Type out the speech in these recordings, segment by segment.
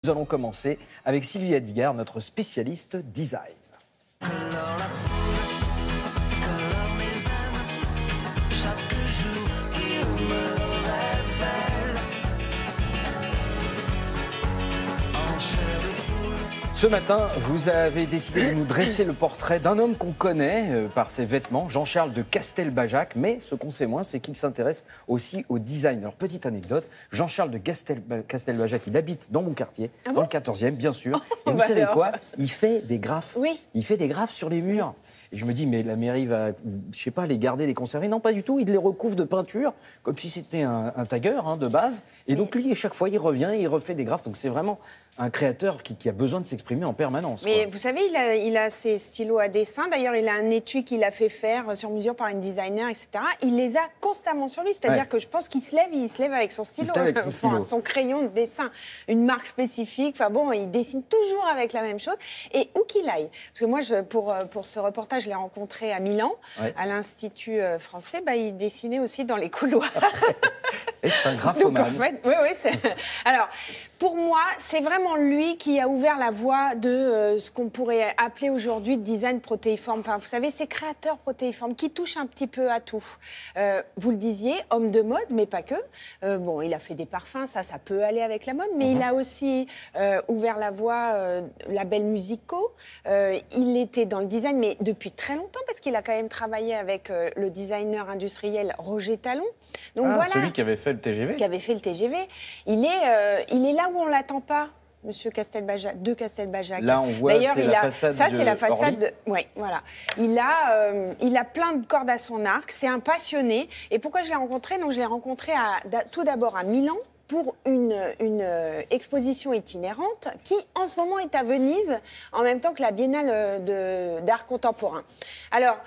Nous allons commencer avec Sylvie Adigard, notre spécialiste design. Ce matin, vous avez décidé de nous dresser le portrait d'un homme qu'on connaît par ses vêtements, Jean-Charles de Castelbajac. Mais ce qu'on sait moins, c'est qu'il s'intéresse aussi au design. Alors, petite anecdote, Jean-Charles de Castelbajac, il habite dans mon quartier, dans le 14e, bien sûr. Et vous savez quoi? Il fait des graphes. Oui. Il fait des graphes sur les murs. Et je me dis, mais la mairie va, je sais pas, les garder, les conserver. Non, pas du tout. Il les recouvre de peinture, comme si c'était un tagger de base. Et donc, lui, chaque fois, il revient et il refait des graphes. Donc, c'est vraiment un créateur qui a besoin de s'exprimer en permanence. Mais quoi. vous savez, il a ses stylos à dessin. D'ailleurs, il a un étui qu'il a fait faire sur mesure par une designer, etc. Il les a constamment sur lui. C'est-à-dire que je pense qu'il se lève avec son stylo. Son crayon de dessin. Une marque spécifique. Enfin bon, il dessine toujours avec la même chose. Et où qu'il aille. Parce que moi, pour ce reportage, je l'ai rencontré à Milan, à l'Institut français. Il dessinait aussi dans les couloirs. Et c'est un graphomane. Donc, en fait, oui. Alors, pour moi, c'est vraiment lui qui a ouvert la voie de ce qu'on pourrait appeler aujourd'hui design protéiforme. Enfin, vous savez, ces créateurs protéiformes qui touchent un petit peu à tout. Vous le disiez, homme de mode, mais pas que. Bon, il a fait des parfums, ça peut aller avec la mode, mais il a aussi ouvert la voie labels musicaux. Il était dans le design, mais depuis très longtemps, parce qu'il a quand même travaillé avec le designer industriel Roger Talon. Donc voilà. Celui qui avait fait le TGV. Qui avait fait le TGV. Il est là où on l'attend pas. Monsieur de Castelbajac. Là, on voit la façade. Ça, c'est la façade. Oui, voilà. Il a plein de cordes à son arc. C'est un passionné. Et pourquoi je l'ai rencontré? Donc, je l'ai rencontré tout d'abord à Milan pour une exposition itinérante qui, en ce moment, est à Venise, en même temps que la Biennale d'art contemporain. Alors.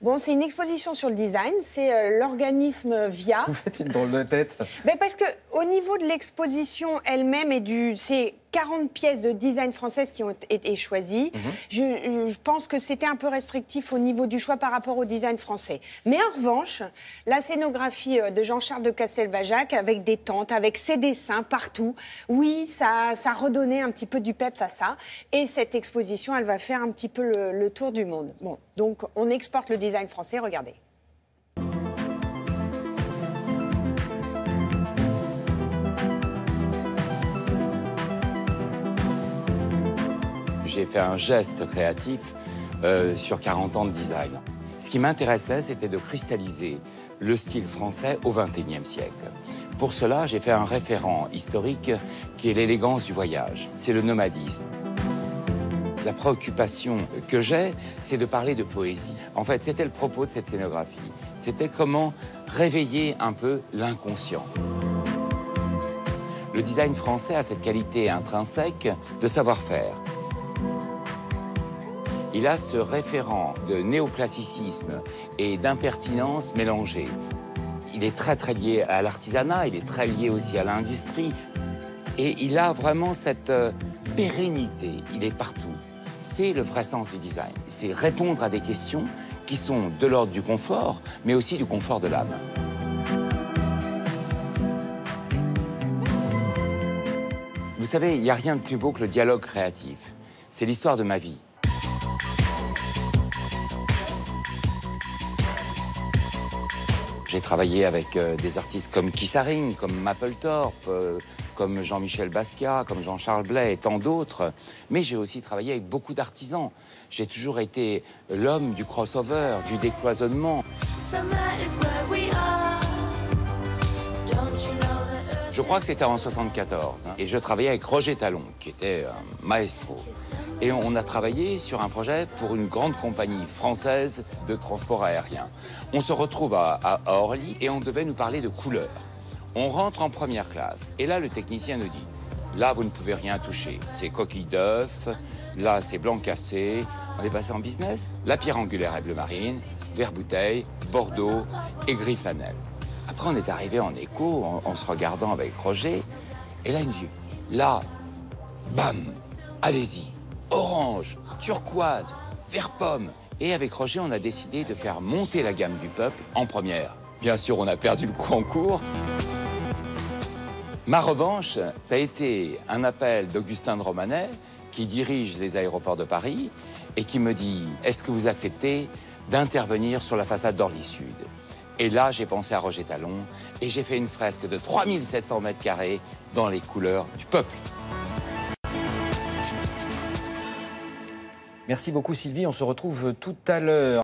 Bon, c'est une exposition sur le design, c'est l'organisme VIA. Vous faites une drôle de tête. Mais parce qu'au niveau de l'exposition elle-même c'est 40 pièces de design françaises qui ont été choisies. Je pense que c'était un peu restrictif au niveau du choix par rapport au design français. Mais en revanche, la scénographie de Jean-Charles de Castelbajac, avec des tentes, avec ses dessins partout, oui, ça redonnait un petit peu du peps à ça. Et cette exposition, elle va faire un petit peu le tour du monde. Bon, donc on exporte le design français, regardez. J'ai fait un geste créatif sur 40 ans de design. Ce qui m'intéressait, c'était de cristalliser le style français au XXIe siècle. Pour cela, j'ai fait un référent historique qui est l'élégance du voyage. C'est le nomadisme. La préoccupation que j'ai, c'est de parler de poésie. En fait, c'était le propos de cette scénographie. C'était comment réveiller un peu l'inconscient. Le design français a cette qualité intrinsèque de savoir-faire. Il a ce référent de néoclassicisme et d'impertinence mélangée. Il est très très lié à l'artisanat, il est très lié aussi à l'industrie. Et il a vraiment cette pérennité, il est partout. C'est le vrai sens du design. C'est répondre à des questions qui sont de l'ordre du confort, mais aussi du confort de l'âme. Vous savez, il n'y a rien de plus beau que le dialogue créatif. C'est l'histoire de ma vie. J'ai travaillé avec des artistes comme Keith Haring, comme Mapplethorpe, comme Jean-Michel Basquiat, comme Jean-Charles Blay et tant d'autres. Mais j'ai aussi travaillé avec beaucoup d'artisans. J'ai toujours été l'homme du crossover, du décloisonnement. Je crois que c'était en 1974. Et je travaillais avec Roger Talon, qui était un maestro. Et on a travaillé sur un projet pour une grande compagnie française de transport aérien. On se retrouve à Orly et on devait nous parler de couleurs. On rentre en première classe et là, le technicien nous dit « Là, vous ne pouvez rien toucher. C'est coquille d'œuf, là, c'est blanc cassé. » On est passé en business. La pierre angulaire est bleu marine, vert bouteille, bordeaux et gris flanelle. Après, on est arrivé en écho, en se regardant avec Roger. Et là, il me dit « Là, bam, allez-y. Orange, turquoise, vert pomme. » Et avec Roger, on a décidé de faire monter la gamme du peuple en première. Bien sûr, on a perdu le concours. Ma revanche, ça a été un appel d'Augustin de Romanet, qui dirige les aéroports de Paris, et qui me dit « Est-ce que vous acceptez d'intervenir sur la façade d'Orly Sud ?» Et là, j'ai pensé à Roger Talon, et j'ai fait une fresque de 3700 mètres carrés dans les couleurs du peuple. Merci beaucoup Sylvie, on se retrouve tout à l'heure.